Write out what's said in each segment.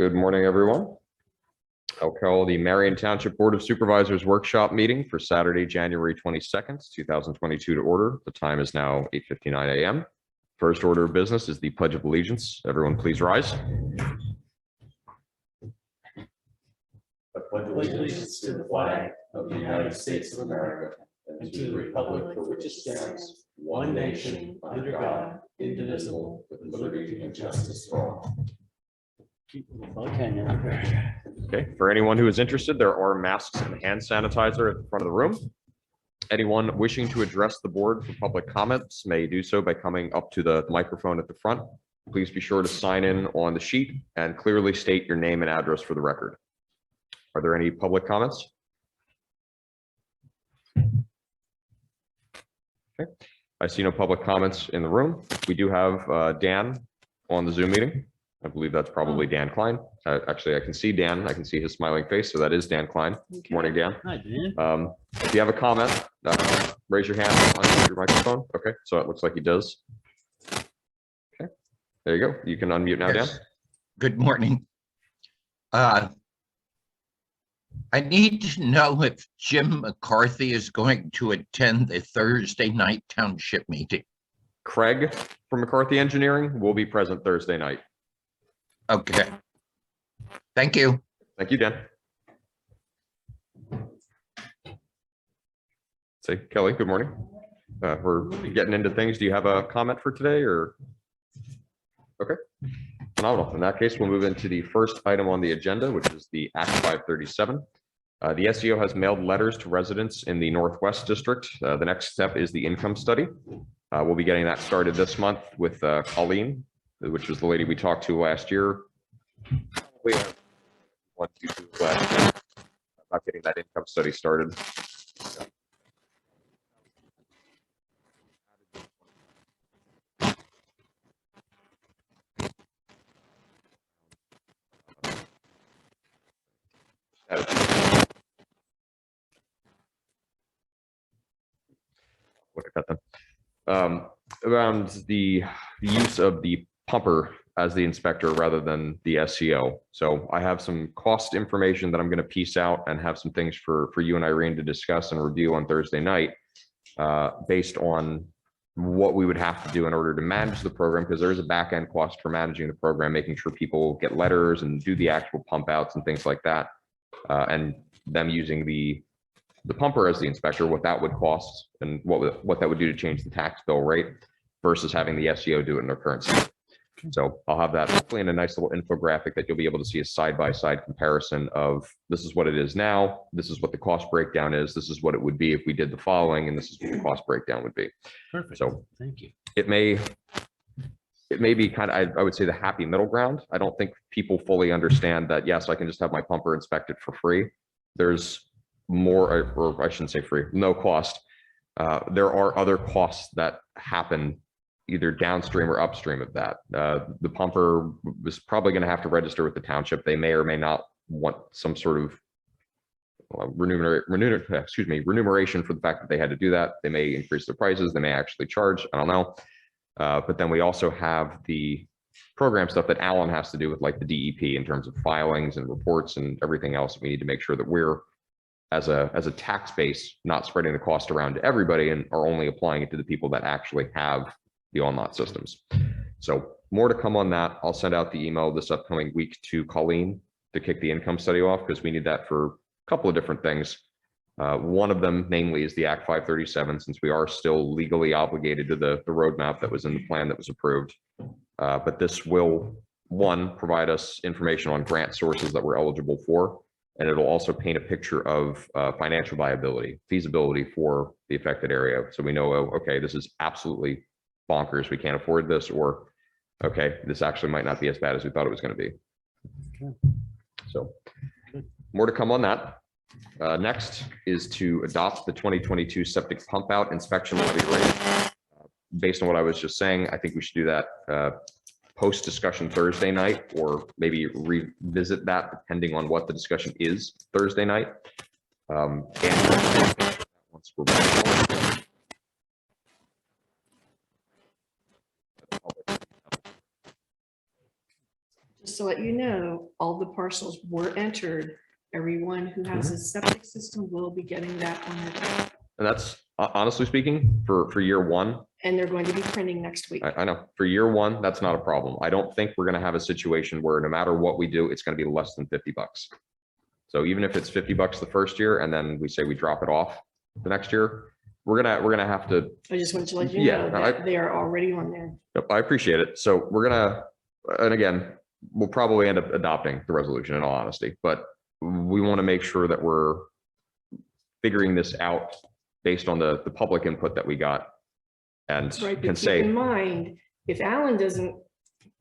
Good morning, everyone. I'll call the Marion Township Board of Supervisors workshop meeting for Saturday, January 22nd, 2022 to order. The time is now 8:59 a.m. First order of business is the Pledge of Allegiance. Everyone please rise. I pledge allegiance to the flag of the United States of America and to the republic for which it stands, one nation, under God, indivisible, with liberty and justice for all. Okay, for anyone who is interested, there are masks and hand sanitizer at the front of the room. Anyone wishing to address the board for public comments may do so by coming up to the microphone at the front. Please be sure to sign in on the sheet and clearly state your name and address for the record. Are there any public comments? Okay, I see no public comments in the room. We do have Dan on the Zoom meeting. I believe that's probably Dan Klein. Actually, I can see Dan. I can see his smiling face. So that is Dan Klein. Okay. Morning, Dan. Hi, Dan. If you have a comment, raise your hand on your microphone. Okay, so it looks like he does. Okay, there you go. You can unmute now, yes. Dan. Good morning. I need to know if Jim McCarthy is going to attend the Thursday night township meeting. Craig from McCarthy Engineering will be present Thursday night. Okay. Thank you. Thank you, Dan. Say, Kelly, good morning. We're getting into things. Do you have a comment for today or? Okay. Phenomenal. In that case, we'll move into the first item on the agenda, which is the Act 537. The SEO has mailed letters to residents in the Northwest District. The next step is the income study. We'll be getting that started this month with Colleen, which was the lady we talked to last year. We have 1, 2, 2 left about getting that income study started. Look at that. Around the use of the pumper as the inspector rather than the SEO. So I have some cost information that I'm going to piece out and have some things for you and Irene to discuss and review on Thursday night based on what we would have to do in order to manage the program, because there is a back end cost for managing the program, making sure people get letters and do the actual pump outs and things like that, and them using the pumper as the inspector, what that would cost and what that would do to change the tax bill rate versus having the SEO do it in their current state. So I'll have that hopefully in a nice little infographic that you'll be able to see a side-by-side comparison of this is what it is now, this is what the cost breakdown is, this is what it would be if we did the following, and this is what the cost breakdown would be. Perfect. So thank you. It may be kind of, I would say, the happy middle ground. I don't think people fully understand that, yes, I can just have my pumper inspected for free. There's more, or I shouldn't say free, no cost. There are other costs that happen either downstream or upstream of that. The pumper is probably going to have to register with the township. They may or may not want some sort of remuneration for the fact that they had to do that. They may increase their prices. They may actually charge. I don't know. But then we also have the program stuff that Alan has to do with, like the DEP, in terms of filings and reports and everything else. We need to make sure that we're, as a tax base, not spreading the cost around to everybody and are only applying it to the people that actually have the on-lot systems. So more to come on that. I'll send out the email this upcoming week to Colleen to kick the income study off, because we need that for a couple of different things. One of them, namely, is the Act 537, since we are still legally obligated to the roadmap that was in the plan that was approved. But this will, one, provide us information on grant sources that we're eligible for, and it'll also paint a picture of financial viability, feasibility for the affected area. So we know, oh, okay, this is absolutely bonkers, we can't afford this, or okay, this actually might not be as bad as we thought it was going to be. Okay. So more to come on that. Next is to adopt the 2022 septic pump out inspection levy rate. Based on what I was just saying, I think we should do that post discussion Thursday night, or maybe revisit that depending on what the discussion is Thursday night. Once we're back. to let you know, all the parcels were entered. Everyone who has a septic system will be getting that on their tax. And that's honestly speaking, for year one, And they're going to be printing next week. I know for year one, that's not a problem. I don't think we're gonna have a situation where no matter what we do, it's gonna be less than 50 bucks. So even if it's 50 bucks the first year and then we say we drop it off the next year, we're gonna have to. I just wanted to let you Yeah, know that they are already on there. Yep, I appreciate it. So we're gonna, and again, we'll probably end up adopting the resolution in all honesty, but we want to make sure that we're figuring this out based on the public input that we got. And Right, but can keep say, in mind, if Alan doesn't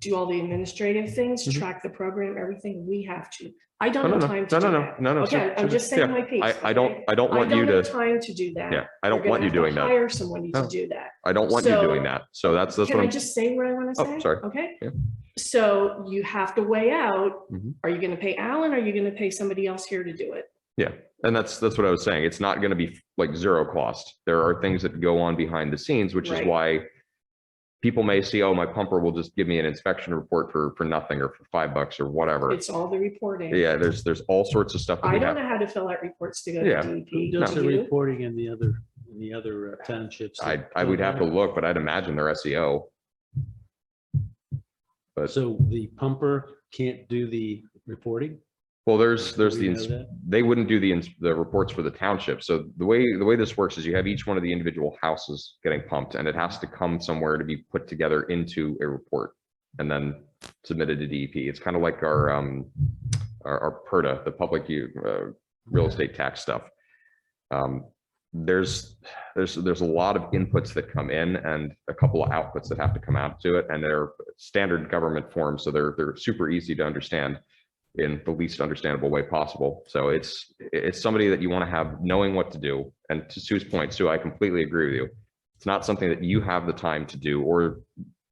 do all the administrative things, Mhm. track the program, everything, we have to. I don't no, have no, time no, to no, do no, that. no, no. Okay, I'm just saying my piece. I don't okay? want you I don't have to, time to do that. yeah, I don't You're want gonna you have to doing that. hire somebody to No. do that. I don't want you So- doing that. So that's Can what I I'm, just say what I want to Oh, say? sorry. Okay. Yeah. So you have to weigh out, Mhm. are you going to pay Alan? Or are you going to pay somebody else here to do it? yeah. And that's what I was saying. It's not going to be like zero cost. There are things that go on behind the scenes, which is Right. why people may see, oh, my pumper will just give me an inspection report for nothing or for $5 or whatever. It's all the reporting. Yeah, there's all sorts of stuff that I we don't have. know how to fill out reports to go Yeah. to Who DEP. does Do the you? reporting in the other townships? I would have to look, but I'd imagine they're SEO. But So the pumper can't do the reporting? well, there's Do the we know that? they wouldn't do the reports for the township. So the way this works is you have each one of the individual houses getting pumped, and it has to come somewhere to be put together into a report and then submitted to DEP. It's kind of like our PERTA, the public real estate tax stuff. There's a lot of inputs that come in and a couple of outputs that have to come out to it, and they're standard government forms, so they're super easy to understand in the least understandable way possible. So it's somebody that you want to have knowing what to do. And to Sue's point, Sue, I completely agree with you. It's not something that you have the time to do, or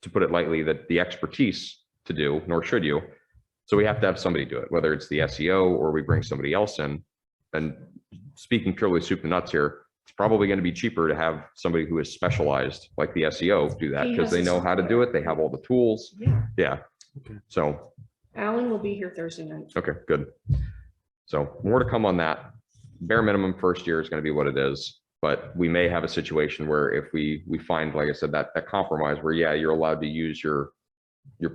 to put it lightly, that the expertise to do, nor should you. So we have to have somebody do it, whether it's the SEO or we bring somebody else in. And speaking purely soup and nuts here, it's probably going to be cheaper to have somebody who is specialized like the SEO do that, He because has they the know how to do it. They have all the tools. Yeah. Yeah. Okay. So Alan will be here Thursday night. okay, good. So more to come on that. Bare minimum first year is going to be what it is, but we may have a situation where if we find, like I said, that compromise where, yeah, you're allowed to use your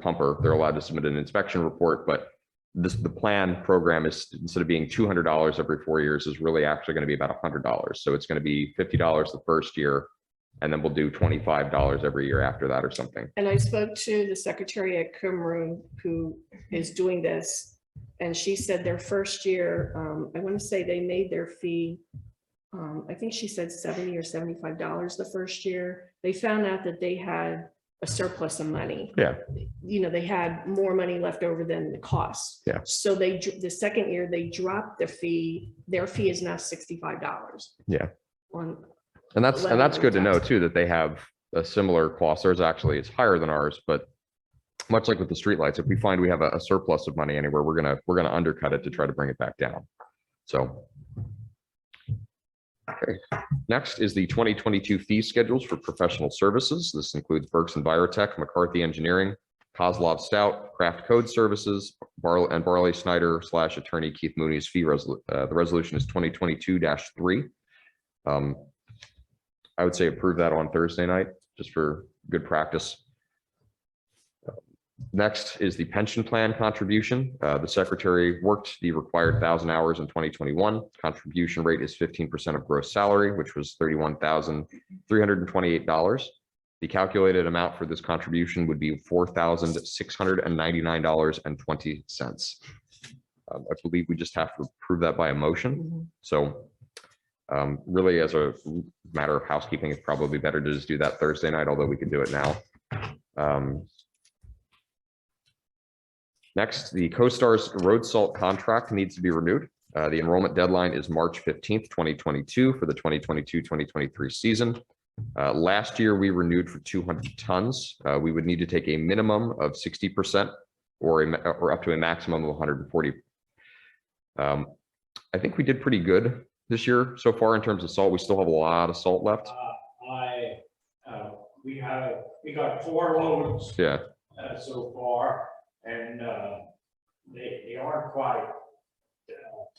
pumper, they're allowed to submit an inspection report, but the plan program is, instead of being $200 every 4 years, is really actually going to be about $100. So it's going to be $50 the first year, and then we'll do $25 every year after that or something. And I spoke to the secretary at Cumru who is doing this, and she said their first year, I want to say they made their fee, I think she said $70 or $75 the first year. They found out that they had a surplus of money. Yeah. You know, they had more money left over than the cost. Yeah. So the second year they dropped the fee. Their fee is now $65. Yeah. On, And that's good to know too, that they have a similar cost. Theirs actually is higher than ours, but much like with the streetlights, if we find we have a surplus of money anywhere, we're gonna undercut it to try to bring it back down. So. Okay, next is the 2022 fee schedules for professional services. This includes Berks and Biotech, McCarthy Engineering, Kozlov Stout, Craft Code Services, Barley Snyder / Attorney Keith Mooney's fee resolution. The resolution is 2022-3. I would say approve that on Thursday night, just for good practice. Next is the pension plan contribution. The secretary worked the required 1,000 hours in 2021. Contribution rate is 15% of gross salary, which was $31,328. The calculated amount for this contribution would be $4,699.20. I believe we just have to approve that by a motion. So really, as a matter of housekeeping, it's probably better to just do that Thursday night, although we can do it now. Next, the CoStar's road salt contract needs to be renewed. The enrollment deadline is March 15th, 2022 for the 2022-2023 season. Last year, we renewed for 200 tons. We would need to take a minimum of 60% or up to a maximum of 140. I think we did pretty good this year so far in terms of salt. We still have a lot of salt left. We got 4 loads Yeah. so far, and they aren't quite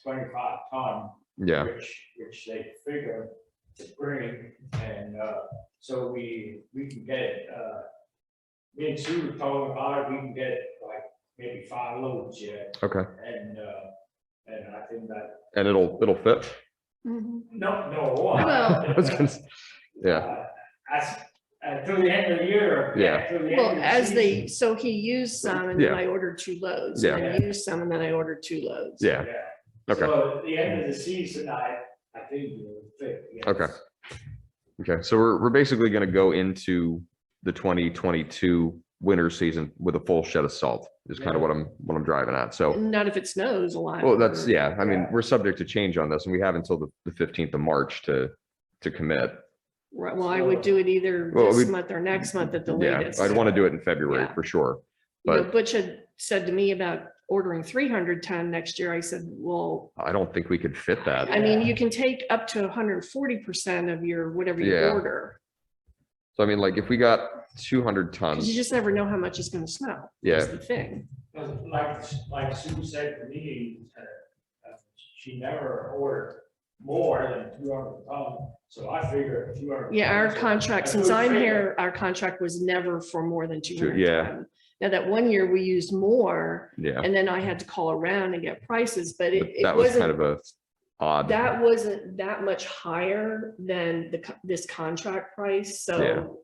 25 ton, Yeah, which they figure to bring, and so we can get me and Sue were talking about it, we can get like maybe 5 loads yet, okay. and I think that And it'll fit. Mhm. no. Well- I was gonna s- Yeah, As through the end of the year. Yeah. through the end Well, of the as they, season. so he used some and then Yeah. I ordered 2 loads. Yeah. And then he used some and then I ordered 2 loads. yeah, okay. So at the end of the season, I think it'll fit. yes. Okay. Okay, so we're basically gonna go into the 2022 winter season with a full shed of salt, is kind of what I'm driving at. So, Not if it snows a lot. well, that's, or- yeah, I mean, Yeah. we're subject to change on this and we have until the 15th of March to commit. Right, well, I would do it either Well, this we- month or next month at the Yeah, latest. I'd want to do it in February Yeah. for sure. You know, But Butch had said to me about ordering 300 ton next year. I said, well, I don't think we could fit that. I mean, you can take up to 140% of your, whatever you Yeah. order. So I mean, like if we got 200 Because tons, you just never know how much is gonna snow. Yeah. That's the thing. Like Sue said to me, she never ordered more than 200 tons, so I figured 200. Yeah, our tons. contract, A since good I'm figure. here, our contract was never for more than 200 yeah. ton. Now that one year we used more yeah, and then I had to call around and get prices, but but it that was kind wasn't, of a odd. that wasn't that much higher than this contract price. So,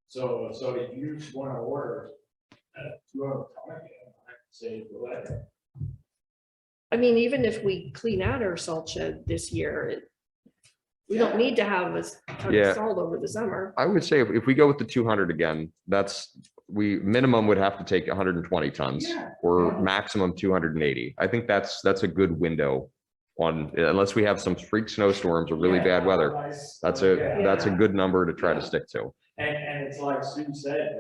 So if you just want to order 200 tons, I'd say go ahead. I mean, even if we clean out our salt shed this year, we don't need to have a ton Yeah. of salt over the summer. I would say if we go with the 200 again, we minimum would have to take 120 tons Yeah. or maximum 280. I think that's a good window on, unless we have some freak snowstorms or really Yeah, bad weather. otherwise- That's yeah. a good number to try to Yeah. stick to. And it's like Sue said,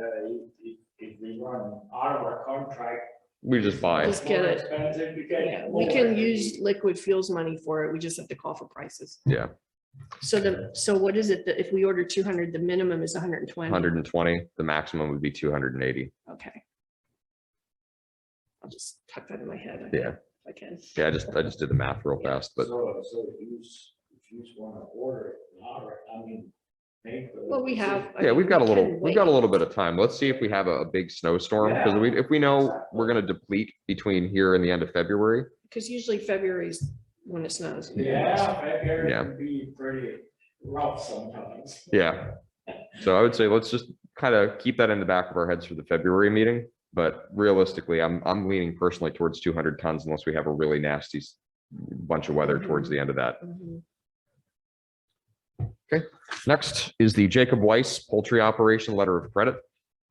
if we run out of our contract. We just buy. Just get more it. expensive, we get Yeah, we more. can use liquid fuels money for it. We just have to call for prices. Yeah, So what is it that if we order 200, the minimum is 120? 120, the maximum would be 280. Okay. I'll just tuck that in my head. Yeah. If I can. Yeah, I just did the math real fast, but So if you just want to order it, I mean. make the- Well, we have. I yeah, mean, we've got a we little, can we've got a wait. little bit of time. Let's see if we have a big snowstorm, because if we know we're gonna deplete between here and the end of February. Because usually February's when it snows. Yeah, February Yeah. can be pretty rough sometimes. Yeah. So I would say let's just kind of keep that in the back of our heads for the February meeting. But realistically, I'm leaning personally towards 200 tons unless we have a really nasty bunch of weather towards the end of that. Mhm. Next is the Jacob Weiss Poultry Operation Letter of Credit.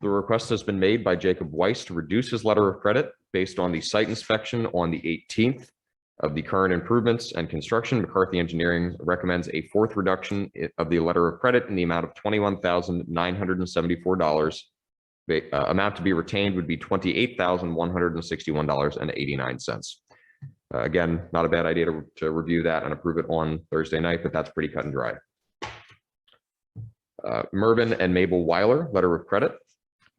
The request has been made by Jacob Weiss to reduce his letter of credit based on the site inspection on the 18th of the current improvements and construction. McCarthy Engineering recommends a fourth reduction of the letter of credit in the amount of $21,974. The amount to be retained would be $28,161.89. Again, not a bad idea to review that and approve it on Thursday night, but that's pretty cut and dry. Mervyn and Mabel Weiler, letter of credit.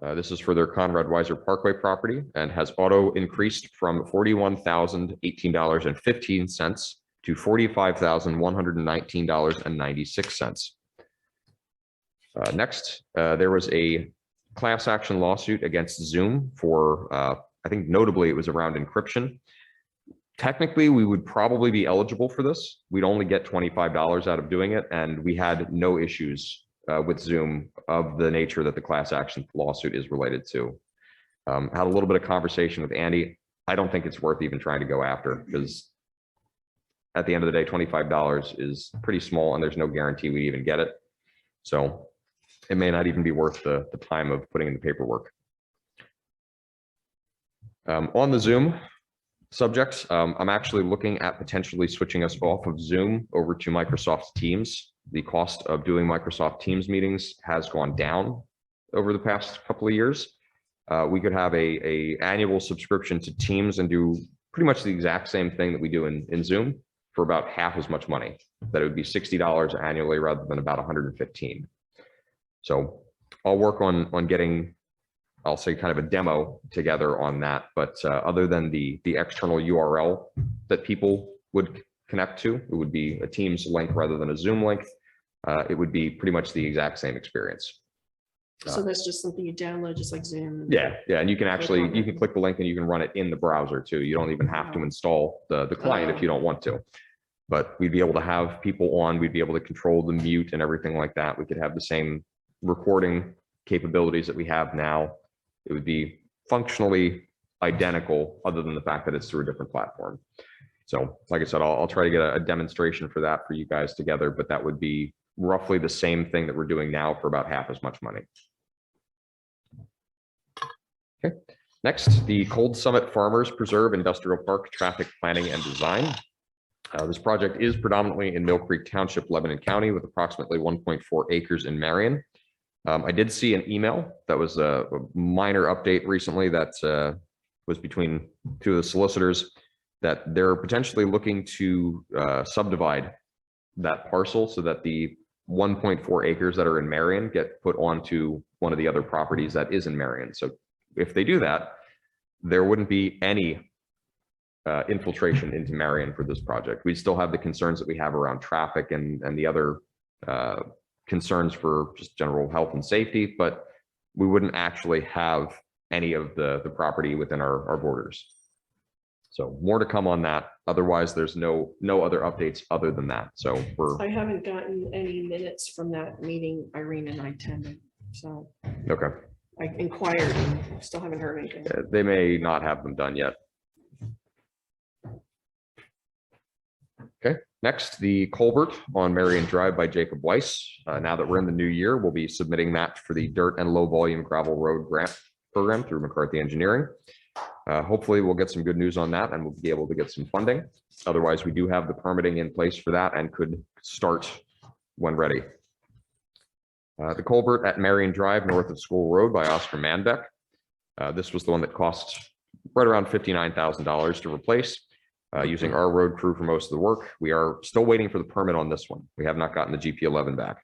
This is for their Conrad Weiser Parkway property and has auto increased from $41,018.15 to $45,119.96. Next, there was a class action lawsuit against Zoom for, I think notably it was around encryption. Technically, we would probably be eligible for this. We'd only get $25 out of doing it, and we had no issues with Zoom of the nature that the class action lawsuit is related to. Had a little bit of conversation with Andy. I don't think it's worth even trying to go after, because at the end of the day, $25 is pretty small and there's no guarantee we even get it. So it may not even be worth the time of putting in the paperwork. On the Zoom subjects, I'm actually looking at potentially switching us off of Zoom over to Microsoft Teams. The cost of doing Microsoft Teams meetings has gone down over the past couple of years. We could have a annual subscription to Teams and do pretty much the exact same thing that we do in Zoom for about half as much money. That it would be $60 annually rather than about $115. So I'll work on getting I'll say kind of a demo together on that. But other than the external URL that people would connect to, it would be a Teams link rather than a Zoom link. It would be pretty much the exact same experience. So that's just something you download, just like Zoom. Yeah, and you can actually, you can click the link and you can run it in the browser too. You don't even have to install the client if you don't want to. But we'd be able to have people on, we'd be able to control the mute and everything like that. We could have the same recording capabilities that we have now. It would be functionally identical other than the fact that it's through a different platform. So like I said, I'll try to get a demonstration for that for you guys together, but that would be roughly the same thing that we're doing now for about half as much money. Okay, next, the Cold Summit Farmers Preserve Industrial Park Traffic Planning and Design. This project is predominantly in Mill Creek Township, Lebanon County, with approximately 1.4 acres in Marion. I did see an email that was a minor update recently that was between two of the solicitors that they're potentially looking to subdivide that parcel so that the 1.4 acres that are in Marion get put onto one of the other properties that is in Marion. So if they do that, there wouldn't be any infiltration into Marion for this project. We still have the concerns that we have around traffic and the other concerns for just general health and safety, but we wouldn't actually have any of the property within our borders. So more to come on that. Otherwise, there's no other updates other than that. So I haven't gotten any minutes from that meeting Irene and I attended. So okay. I inquired and still haven't heard anything. They may not have them done yet. Okay, next, the Colbert on Marion Drive by Jacob Weiss. Now that we're in the new year, we'll be submitting that for the dirt and low volume gravel road grant program through McCarthy Engineering. Hopefully we'll get some good news on that and we'll be able to get some funding. Otherwise, we do have the permitting in place for that and could start when ready. The Culvert at Marion Drive north of School Road by Oscar Manbeck. This was the one that cost right around $59,000 to replace. Using our road crew for most of the work. We are still waiting for the permit on this one. We have not gotten the GP11 back.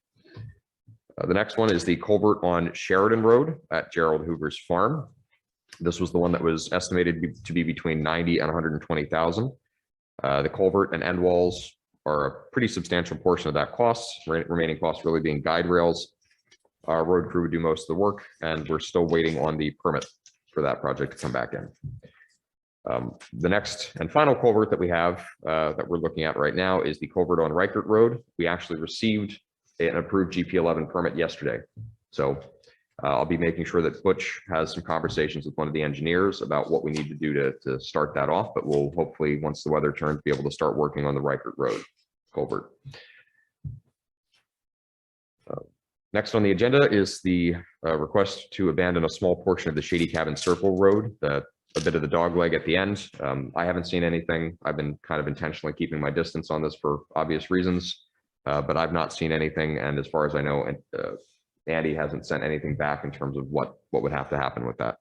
The next one is the culvert on Sheridan Road at Gerald Hoover's farm. This was the one that was estimated to be between 90 and 120,000. The culvert and end walls are a pretty substantial portion of that cost. Remaining costs really being guide rails. Our road crew would do most of the work, and we're still waiting on the permit for that project to come back in. The next and final culvert that we have that we're looking at right now is the culvert on Reichert Road. We actually received an approved GP11 permit yesterday. So I'll be making sure that Butch has some conversations with one of the engineers about what we need to do to start that off, but we'll hopefully, once the weather turns, be able to start working on the Reichert Road culvert. Next on the agenda is the request to abandon a small portion of the Shady Cabin Circle Road, a bit of the dog leg at the end. I haven't seen anything. I've been kind of intentionally keeping my distance on this for obvious reasons, but I've not seen anything. And as far as I know, Andy hasn't sent anything back in terms of what would have to happen with that.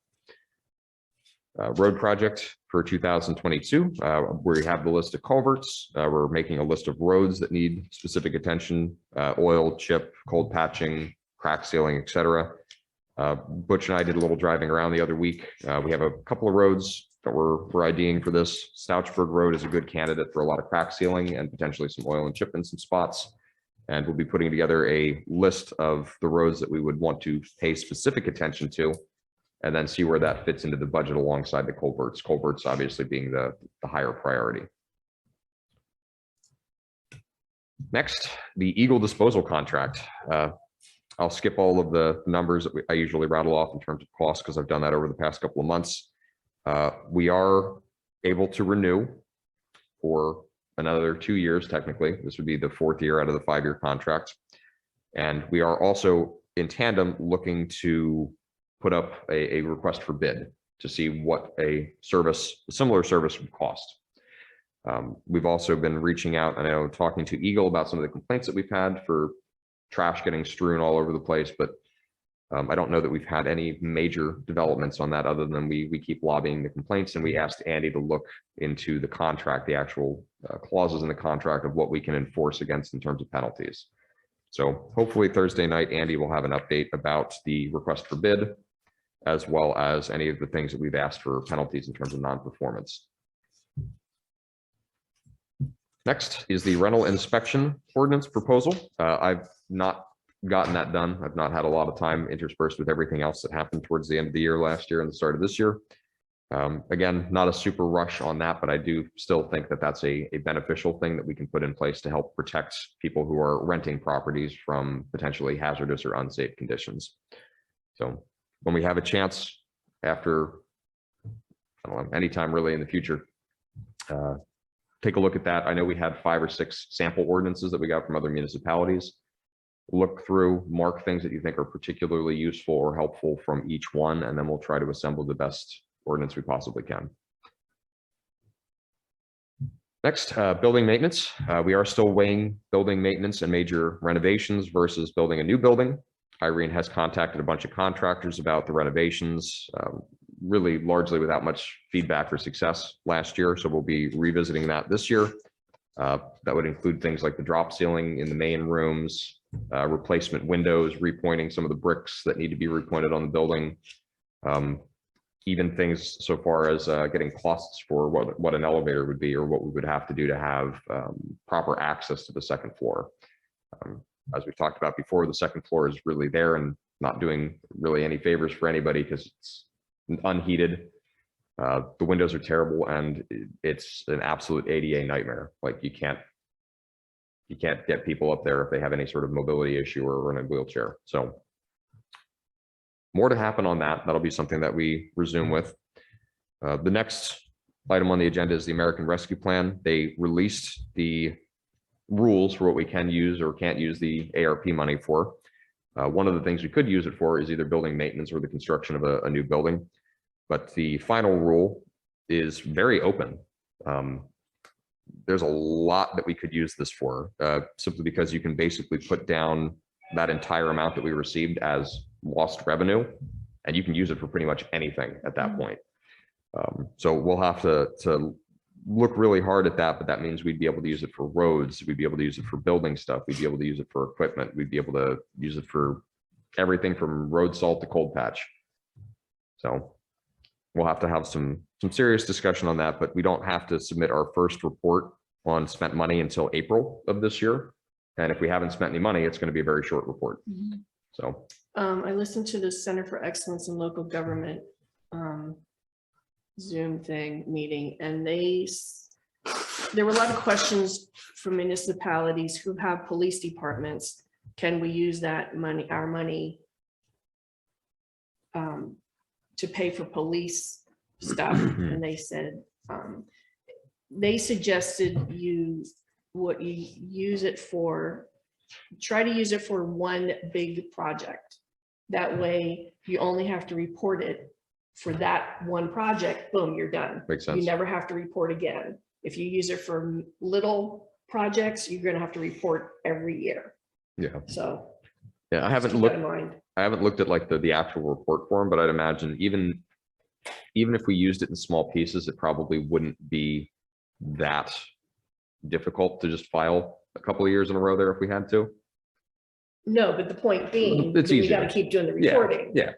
Road project for 2022, we have the list of culverts. We're making a list of roads that need specific attention, oil, chip, cold patching, crack sealing, etc. Butch and I did a little driving around the other week. We have a couple of roads that we're IDing for this. Stouchburg Road is a good candidate for a lot of crack sealing and potentially some oil and chip in some spots. And we'll be putting together a list of the roads that we would want to pay specific attention to, and then see where that fits into the budget alongside the culverts. Culverts obviously being the higher priority. Next, the Eagle disposal contract. I'll skip all of the numbers that I usually rattle off in terms of cost because I've done that over the past couple of months. We are able to renew for another 2 years, technically. This would be the 4th year out of the 5-year contract. And we are also in tandem looking to put up a request for bid to see what a similar service would cost. We've also been reaching out, I know, talking to Eagle about some of the complaints that we've had for trash getting strewn all over the place, but I don't know that we've had any major developments on that other than we keep lobbying the complaints, and we asked Andy to look into the contract, the actual clauses in the contract of what we can enforce against in terms of penalties. So hopefully Thursday night, Andy will have an update about the request for bid, as well as any of the things that we've asked for penalties in terms of non-performance. Next is the rental inspection ordinance proposal. I've not gotten that done. I've not had a lot of time interspersed with everything else that happened towards the end of the year last year and the start of this year. Again, not a super rush on that, but I do still think that that's a beneficial thing that we can put in place to help protect people who are renting properties from potentially hazardous or unsafe conditions. So when we have a chance after, I don't know, anytime really in the future, take a look at that. I know we had 5 or 6 sample ordinances that we got from other municipalities. Look through, mark things that you think are particularly useful or helpful from each one, and then we'll try to assemble the best ordinance we possibly can. Next, building maintenance. We are still weighing building maintenance and major renovations versus building a new building. Irene has contacted a bunch of contractors about the renovations, really largely without much feedback or success last year. So we'll be revisiting that this year. That would include things like the drop ceiling in the main rooms, replacement windows, repointing some of the bricks that need to be repointed on the building. Even things so far as getting costs for what an elevator would be or what we would have to do to have proper access to the second floor. As we've talked about before, the second floor is really there and not doing really any favors for anybody because it's unheated. The windows are terrible and it's an absolute ADA nightmare. Like you can't get people up there if they have any sort of mobility issue or in a wheelchair. So more to happen on that. That'll be something that we resume with. The next item on the agenda is the American Rescue Plan. They released the rules for what we can use or can't use the ARP money for. One of the things we could use it for is either building maintenance or the construction of a new building. But the final rule is very open. There's a lot that we could use this for, simply because you can basically put down that entire amount that we received as lost revenue, and you can use it for pretty much anything at that point. So we'll have to look really hard at that, but that means we'd be able to use it for roads, we'd be able to use it for building stuff, we'd be able to use it for equipment, we'd be able to use it for everything from road salt to cold patch. So we'll have to have some serious discussion on that, but we don't have to submit our first report on spent money until April of this year. And if we haven't spent any money, it's going to be a very short report. So I listened to the Center for Excellence in Local Government Zoom meeting, and there were a lot of questions from municipalities who have police departments. Can we use that money, our money, to pay for police stuff? And they said, they suggested what you use it for, try to use it for one big project. That way you only have to report it for that one project, boom, you're done. makes sense. You never have to report again. If you use it for little projects, you're gonna have to report every year. Yeah. So Yeah, I haven't keep that in mind. looked at like the actual report form, but I'd imagine even if we used it in small pieces, it probably wouldn't be that difficult to just file a couple of years in a row there if we had to. No, but the point being, It's you easier. gotta keep doing the Yeah, reporting. yeah.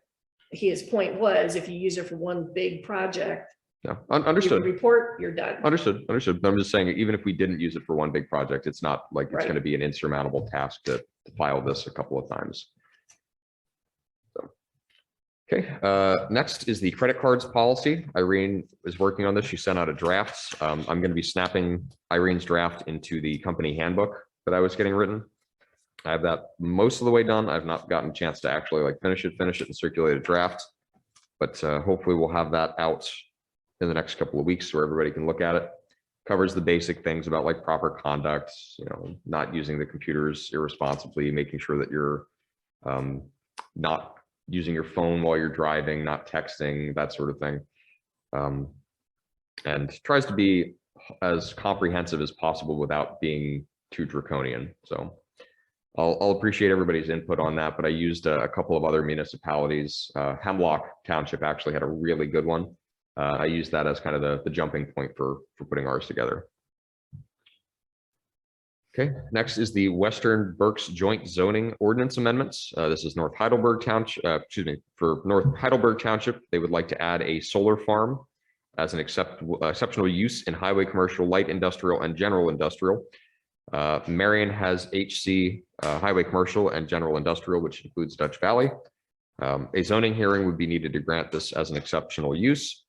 His point was, if you use it for one big project, Yeah, you understood. report, you're done. Understood. But I'm just saying, even if we didn't use it for one big project, it's not like it's Right. going to be an insurmountable task to file this a couple of times. So, okay. Next is the credit cards policy. Irene is working on this. She sent out a draft. I'm going to be snapping Irene's draft into the company handbook that I was getting written. I have that most of the way done. I've not gotten a chance to actually like finish it and circulate a draft, but hopefully we'll have that out in the next couple of weeks so everybody can look at it. Covers the basic things about like proper conduct, not using the computers irresponsibly, making sure that you're not using your phone while you're driving, not texting, that sort of thing. And tries to be as comprehensive as possible without being too draconian. So I'll appreciate everybody's input on that, but I used a couple of other municipalities. Hemlock Township actually had a really good one. I used that as kind of the jumping point for putting ours together. Okay, next is the Western Berks Joint Zoning Ordinance Amendments. This is North Heidelberg Township, for North Heidelberg Township, they would like to add a solar farm as an exceptional use in highway commercial, light industrial, and general industrial. Marion has HC, highway commercial and general industrial, which includes Dutch Valley. A zoning hearing would be needed to grant this as an exceptional use.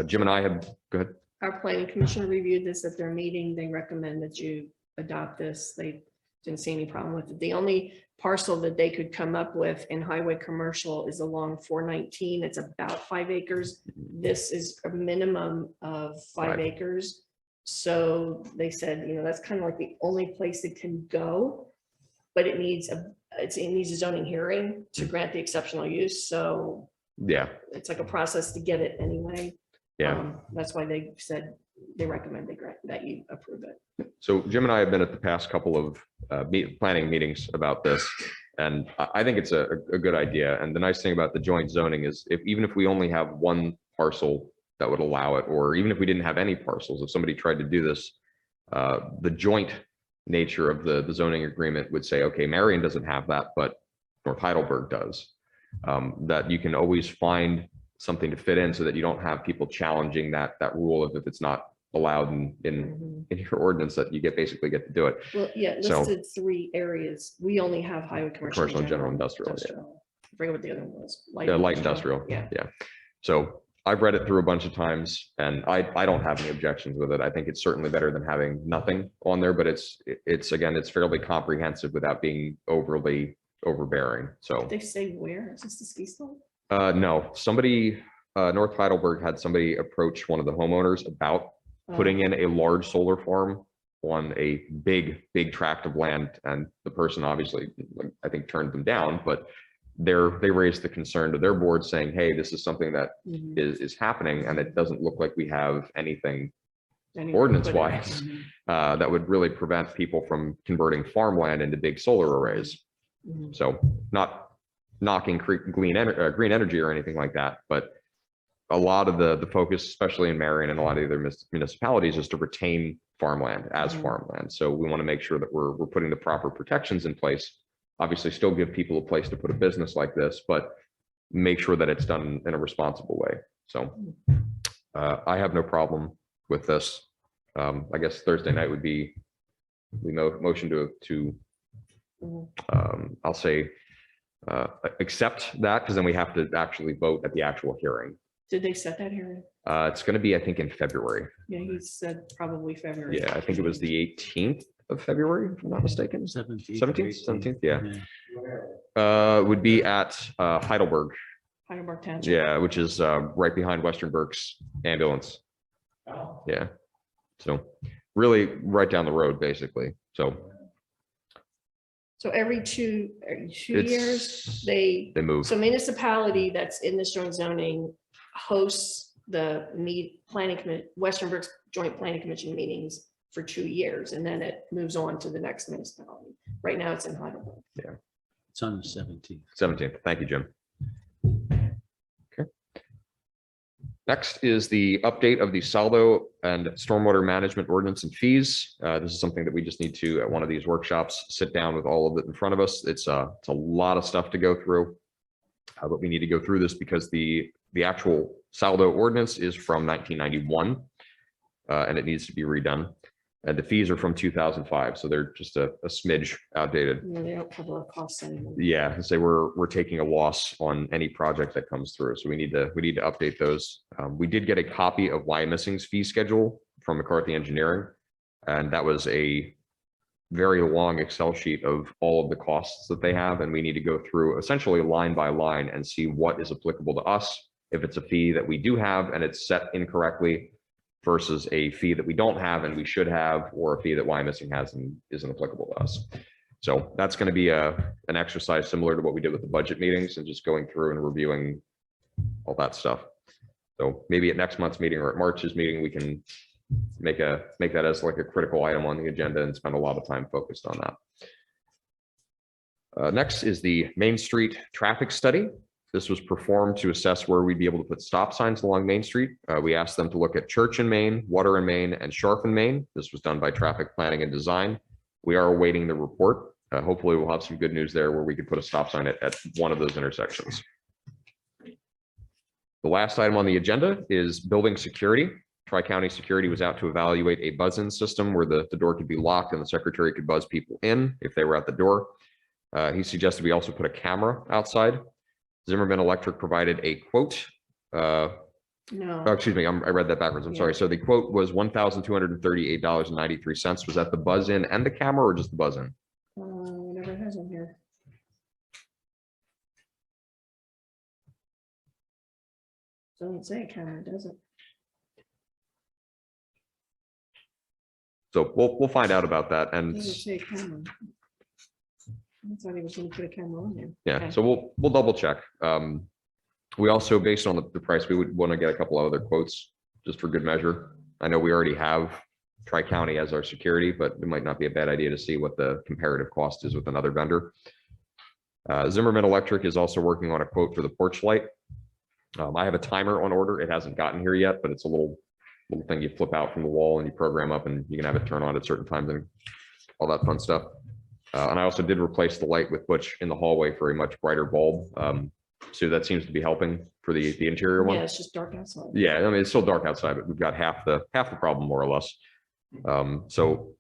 Jim and I have, go ahead. Our planning commission reviewed this at their meeting. They recommend that you adopt this. They didn't see any problem with it. The only parcel that they could come up with in highway commercial is along 419. It's about 5 acres. This is a minimum of 5 acres. So they said, you know, that's kind of like the only place it can go, but it needs a zoning hearing to grant the exceptional use. So Yeah, it's like a process to get it anyway. yeah. That's why they said they recommend that you approve it. So Jim and I have been at the past couple of planning meetings about this, and I think it's a good idea. And the nice thing about the joint zoning is even if we only have one parcel that would allow it, or even if we didn't have any parcels, if somebody tried to do this, the joint nature of the zoning agreement would say, okay, Marion doesn't have that, but North Heidelberg does. That you can always find something to fit in so that you don't have people challenging that rule of if it's not allowed in your ordinance, that you basically get to do it. Well, yeah, So- listed 3 areas. We only have highway commercial. Commercial and general industrial, I forget what the other one was. Light industrial. Yeah. So I've read it through a bunch of times, and I don't have any objections with it. I think it's certainly better than having nothing on there, but it's again, it's fairly comprehensive without being overly overbearing. So Did they say where? Is this the ski slope? no, somebody, North Heidelberg had somebody approach one of the homeowners about putting in a large solar farm on a big tract of land, and the person obviously, I think, turned them down, but they raised the concern to their board saying, hey, this is something that is happening, and it doesn't look like we have anything ordinance wise that would really prevent people from converting farmland into big solar arrays. So not knocking green energy or anything like that, but a lot of the focus, especially in Marion and a lot of the other municipalities, is to retain farmland as farmland. So we want to make sure that we're putting the proper protections in place. Obviously, still give people a place to put a business like this, but make sure that it's done in a responsible way. So I have no problem with this. I guess Thursday night would be motion to I'll say accept that, because then we have to actually vote at the actual hearing. Did they set that hearing? It's going to be, I think, in February. Yeah, he said probably February. Yeah, I think it was the 18th of February, if I'm not mistaken. 17th, yeah. Would be at Heidelberg. Heidelberg Township. Yeah, which is right behind Western Berks ambulance. Yeah. So really right down the road, basically. So every two years, they move. so municipality that's in this joint zoning hosts the Western Berks Joint Planning Commission meetings for 2 years, and then it moves on to the next municipality. Right now it's in Heidelberg. Yeah. It's on the 17th. 17th. Thank you, Jim. Okay. Next is the update of the Salvo and stormwater management ordinance and fees. This is something that we just need to, at one of these workshops, sit down with all of it in front of us. It's a lot of stuff to go through, but we need to go through this because the actual Salvo ordinance is from 1991, and it needs to be redone. And the fees are from 2005, so they're just a smidge outdated. No, they don't cover our costs anymore. Yeah, and say we're taking a loss on any project that comes through, so we need to update those. We did get a copy of Missing's fee schedule from McCarthy Engineering, and that was a very long Excel sheet of all of the costs that they have, and we need to go through essentially line by line and see what is applicable to us. If it's a fee that we do have and it's set incorrectly, versus a fee that we don't have and we should have, or a fee that Missing has and isn't applicable to us. So that's going to be an exercise similar to what we did with the budget meetings and just going through and reviewing all that stuff. So maybe at next month's meeting or at March's meeting, we can make that as like a critical item on the agenda and spend a lot of time focused on that. Next is the Main Street traffic study. This was performed to assess where we'd be able to put stop signs along Main Street. We asked them to look at Church in Main, Water in Main, and Sharp in Main. This was done by Traffic Planning and Design. We are awaiting the report. Hopefully we'll have some good news there where we could put a stop sign at one of those intersections. The last item on the agenda is building security. Tri-County Security was out to evaluate a buzz-in system where the door could be locked and the secretary could buzz people in if they were at the door. He suggested we also put a camera outside. Zimmerman Electric provided a quote. No. Oh, excuse me, I read that backwards. I'm sorry. So the quote was $1,238.93. Was that the buzz-in and the camera or just the buzz-in? Whatever it has in here. Doesn't say camera, does it? So we'll find out about that. And Doesn't say camera. I thought he was going to put a camera on there. yeah, Okay. so we'll double check. We also, based on the price, we would want to get a couple of other quotes just for good measure. I know we already have Tri-County as our security, but it might not be a bad idea to see what the comparative cost is with another vendor. Zimmerman Electric is also working on a quote for the porch light. I have a timer on order. It hasn't gotten here yet, but it's a little thing you flip out from the wall and you program up and you can have it turn on at certain times and all that fun stuff. And I also did replace the light with Butch in the hallway for a much brighter bulb. So that seems to be helping for the interior one. Yeah, it's just dark outside. Yeah, I mean, it's still dark outside, but we've got half the problem more or less. So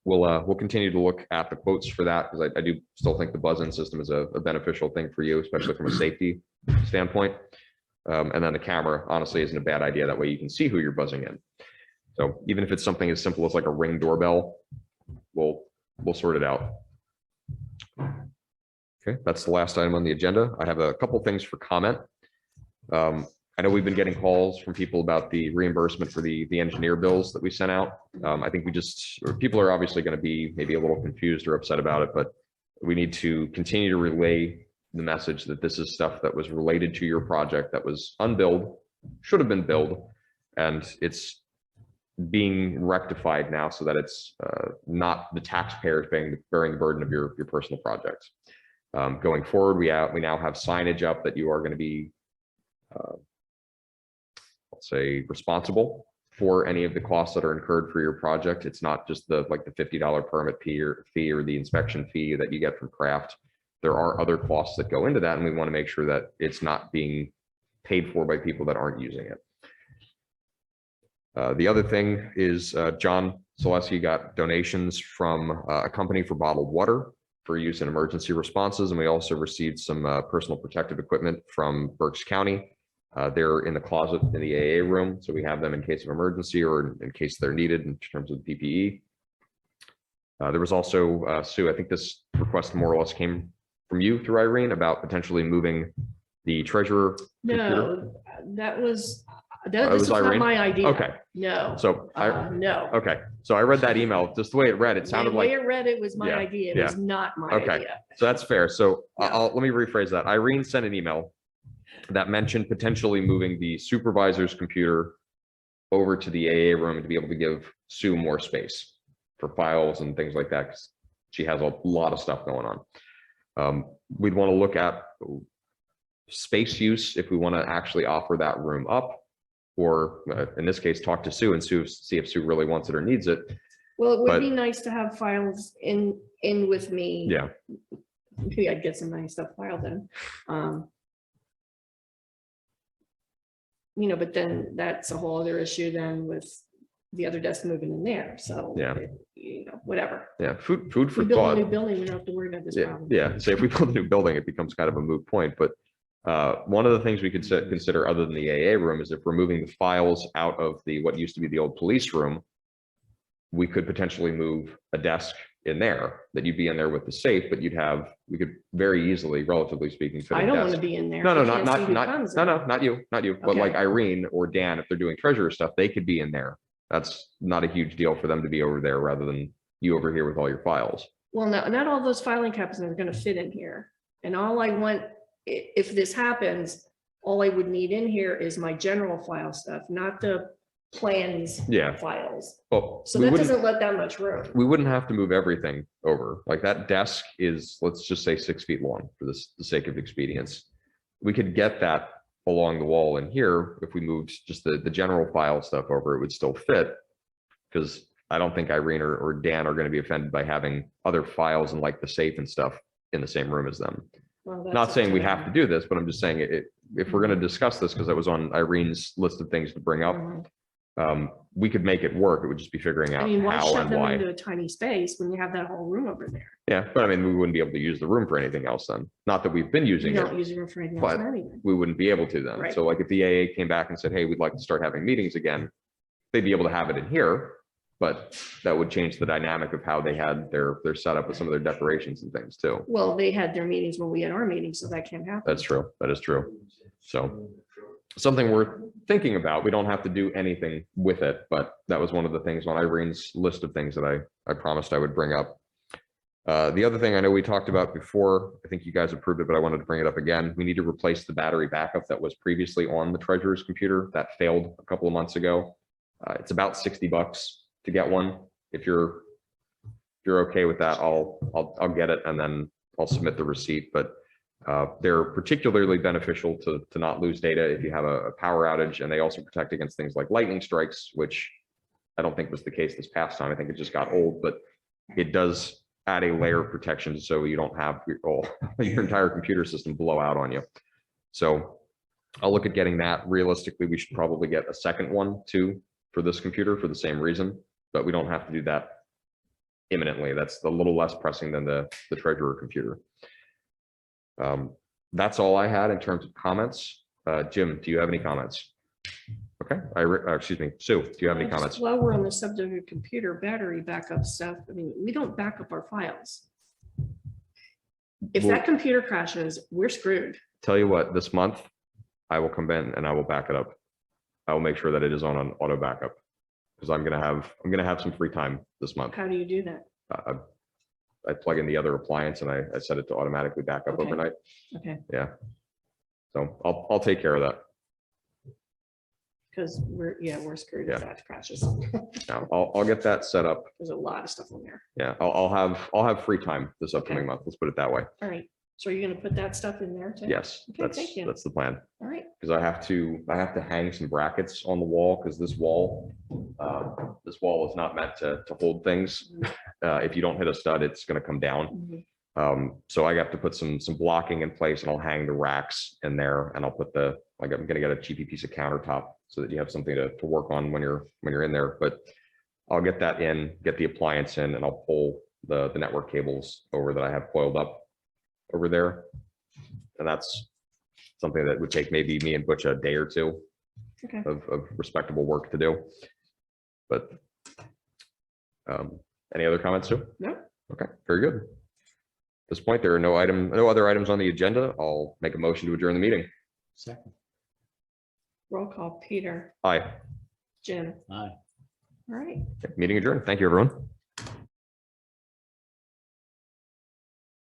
we'll continue to look at the quotes for that because I do still think the buzz-in system is a beneficial thing for you, especially from a safety standpoint. And then the camera honestly isn't a bad idea. That way you can see who you're buzzing in. So even if it's something as simple as like a Ring doorbell, we'll sort it out. Okay, that's the last item on the agenda. I have a couple things for comment. I know we've been getting calls from people about the reimbursement for the engineer bills that we sent out. I think people are obviously going to be maybe a little confused or upset about it, but we need to continue to relay the message that this is stuff that was related to your project that was unbilled, should have been billed, and it's being rectified now so that it's not the taxpayers bearing the burden of your personal projects. Going forward, we now have signage up that you are going to be, let's say, responsible for any of the costs that are incurred for your project. It's not just the $50 permit fee or the inspection fee that you get from Craft. There are other costs that go into that, and we want to make sure that it's not being paid for by people that aren't using it. The other thing is John Sileski got donations from a company for bottled water for use in emergency responses, and we also received some personal protective equipment from Berks County. They're in the closet in the AA room, so we have them in case of emergency or in case they're needed in terms of PPE. There was also, Sue, I think this request more or less came from you through Irene about potentially moving the treasurer computer. No, that was It this was was not Irene? my idea. Okay, No. so No. okay, so I read that email, just the way it read, it sounded The like, way it read, it was my Yeah, idea. It yeah. was not my Okay. idea. so that's fair. So Yeah. let me rephrase that. Irene sent an email that mentioned potentially moving the supervisor's computer over to the AA room to be able to give Sue more space for files and things like that, because she has a lot of stuff going on. We'd want to look at space use if we want to actually offer that room up, or in this case, talk to Sue and see if Sue really wants it or needs it. Well, it would But- be nice to have files in with me. Yeah, Maybe I'd get some nice stuff filed in. But then that's a whole other issue then with the other desk moving in there. So, Yeah. whatever. yeah, food If for we build a thought. new building, we don't have to worry about this Yeah, problem. yeah. So if we build a new building, it becomes kind of a moot point. But one of the things we could consider other than the AA room is if we're moving the files out of what used to be the old police room, we could potentially move a desk in there that you'd be in there with the safe, but we could very easily, relatively speaking, fit I a don't desk. want to be in there. No, I not can't see who not comes no, in. no, not you, but Okay. like Irene or Dan, if they're doing treasurer stuff, they could be in there. That's not a huge deal for them to be over there rather than you over here with all your files. Well, not all those filing cabinets are going to fit in here. And all I want, if this happens, all I would need in here is my general file stuff, not the plans Yeah. files. Well, So we that wouldn't- doesn't let that much room. we wouldn't have to move everything over. Like that desk is, let's just say 6 feet long for the sake of expedience. We could get that along the wall in here. If we moved just the general file stuff over, it would still fit because I don't think Irene or Dan are going to be offended by having other files and like the safe and stuff in the same room as them. Well, that's Not up saying to we them. have to do this, but I'm just saying if we're going to discuss this, because that was on Irene's list of things to bring up, Mhm. we could make it work. It would just be figuring I out mean, why how shove and them why. into a tiny space when you have that whole room over there? Yeah, but I mean, we wouldn't be able to use the room for anything else then. Not that we've been You using don't it, use the room for anything else but or anything. we wouldn't be able to then. Right. So like if the AA came back and said, hey, we'd like to start having meetings again, they'd be able to have it in here, but that would change the dynamic of how they had their setup with some of their decorations and things too. Well, they had their meetings when we had our meetings, so that can't happen. That's true. That is true. So something worth thinking about. We don't have to do anything with it, but that was one of the things on Irene's list of things that I promised I would bring up. The other thing I know we talked about before, I think you guys approved it, but I wanted to bring it up again. We need to replace the battery backup that was previously on the treasurer's computer that failed a couple of months ago. It's about $60 to get one. If you're okay with that, I'll get it and then I'll submit the receipt. But they're particularly beneficial to not lose data if you have a power outage, and they also protect against things like lightning strikes, which I don't think was the case this past time. I think it just got old, but it does add a layer of protection so you don't have your entire computer system blow out on you. So I'll look at getting that. Realistically, we should probably get a second one too for this computer for the same reason, but we don't have to do that imminently. That's a little less pressing than the treasurer computer. That's all I had in terms of comments. Jim, do you have any comments? Okay, excuse me, Sue, do you have any Just comments? While we're on the subject of computer battery backup stuff, I mean, we don't back up our files. If Well- that computer crashes, we're screwed. Tell you what, this month I will come in and I will back it up. I will make sure that it is on an auto backup because I'm gonna have some free time this month. How do you do that? I plug in the other appliance and I set it to automatically back up Okay. overnight. Okay, Yeah. So I'll take care of that. because we're screwed if Yeah. that crashes. Now I'll get that set up. There's a lot of stuff on there. Yeah, I'll have free time this upcoming Okay. month. Let's put it that way. All right, so you're gonna put that stuff in there too? Yes, Okay, thank you. that's the plan. All right, Because I have to hang some brackets on the wall because this wall is not meant to hold things. If you don't hit a stud, it's going to come down. Mhm. So I have to put some blocking in place, and I'll hang the racks in there, and I'll put I'm going to get a cheapy piece of countertop so that you have something to work on when you're in there. But I'll get that in, get the appliance in, and I'll pull the network cables over that I have coiled up over there, and that's something that would take maybe me and Butch a day or two Okay. of respectable work to do. But any other comments, Sue? No. Okay, very good. At this point, there are no other items on the agenda. I'll make a motion to adjourn the meeting. Second. Roll call, Peter, Aye. Jim. Aye. All right. Meeting adjourned. Thank you, everyone.